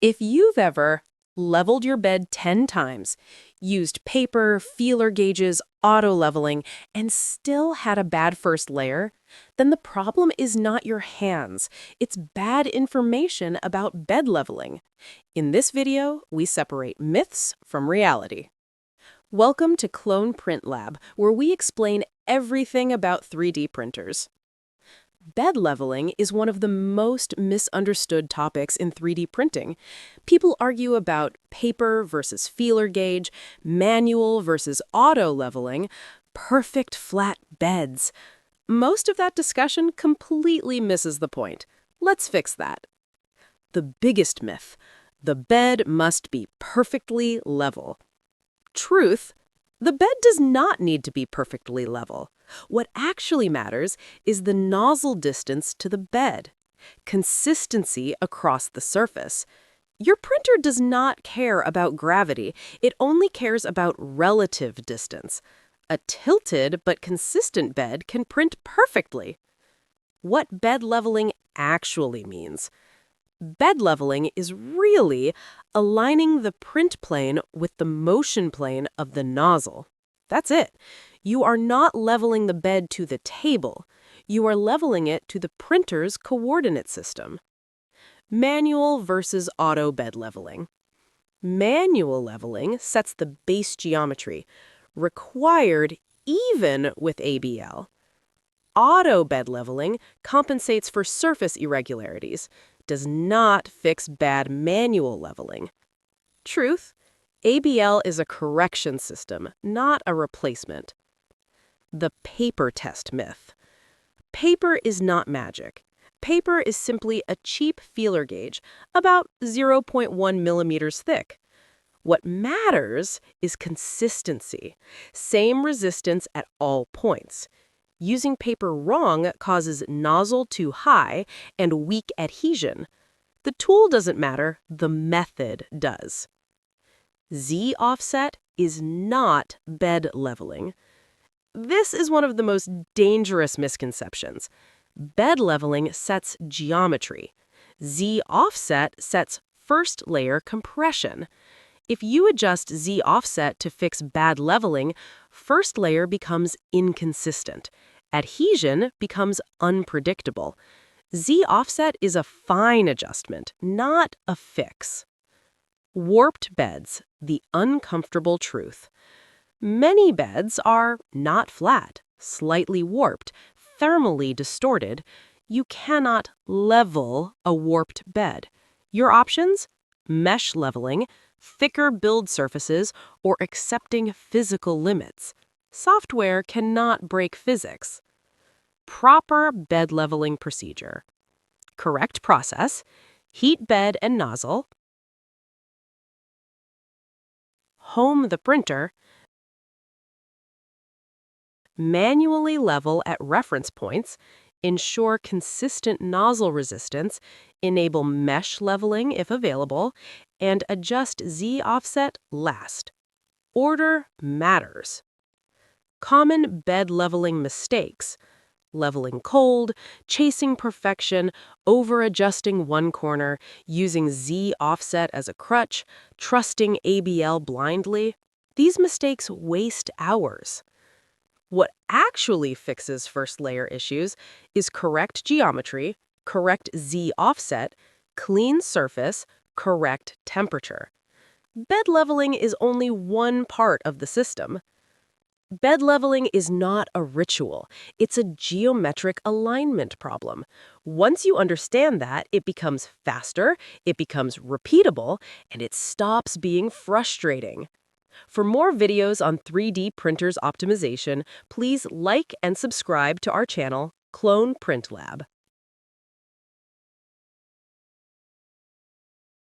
If you've ever leveled your bed 10 times, used paper, feeler gauges, auto leveling, and still had a bad first layer, then the problem is not your hands. It's bad information about bed leveling. In this video, we separate myths from reality. Welcome to Clone Print Lab, where we explain everything about 3D printers. Bed leveling is one of the most misunderstood topics in 3D printing. People argue about paper versus feeler gauge, manual versus auto leveling, perfect flat beds. Most of that discussion completely misses the point. Let's fix that. The biggest myth: the bed must be perfectly level. Truth: the bed does not need to be perfectly level. What actually matters is the nozzle distance to the bed, consistency across the surface. Your printer does not care about gravity, it only cares about relative distance. A tilted but consistent bed can print perfectly. What bed leveling actually means. Bed leveling is really aligning the print plane with the motion plane of the nozzle. That's it. You are not leveling the bed to the table. You are leveling it to the printer's coordinate system. Manual versus auto bed leveling. Manual leveling sets the base geometry, required even with ABL. Auto bed leveling compensates for surface irregularities, does not fix bad manual leveling. Truth: ABL is a correction system, not a replacement. The paper test myth. Paper is not magic. Paper is simply a cheap feeler gauge, about 0.1 millimeters thick. What matters is consistency, same resistance at all points. Using paper wrong causes nozzle too high and weak adhesion. The tool doesn't matter, the method does. Z offset is not bed leveling. This is one of the most dangerous misconceptions. Bed leveling sets geometry. Z offset sets first layer compression. If you adjust Z offset to fix bad leveling, first layer becomes inconsistent. Adhesion becomes unpredictable. Z offset is a fine adjustment, not a fix. Warped beds: the uncomfortable truth. Many beds are not flat, slightly warped, thermally distorted. You cannot level a warped bed. Your options: mesh leveling, thicker build surfaces, or accepting physical limits. Software cannot break physics. Proper bed leveling procedure. Correct process: heat bed and nozzle, home the printer, manually level at reference points, ensure consistent nozzle resistance, enable mesh leveling if available, and adjust Z offset last. Order matters. Common bed leveling mistakes: leveling cold, chasing perfection, over-adjusting one corner, using Z offset as a crutch, trusting ABL blindly. These mistakes waste hours. What actually fixes first layer issues is correct geometry, correct Z offset, clean surface, correct temperature. Bed leveling is only one part of the system. Bed leveling is not a ritual. It's a geometric alignment problem. Once you understand that, it becomes faster, it becomes repeatable, and it stops being frustrating. For more videos on 3D printers optimization, please like and subscribe to our channel, Clone Print Lab.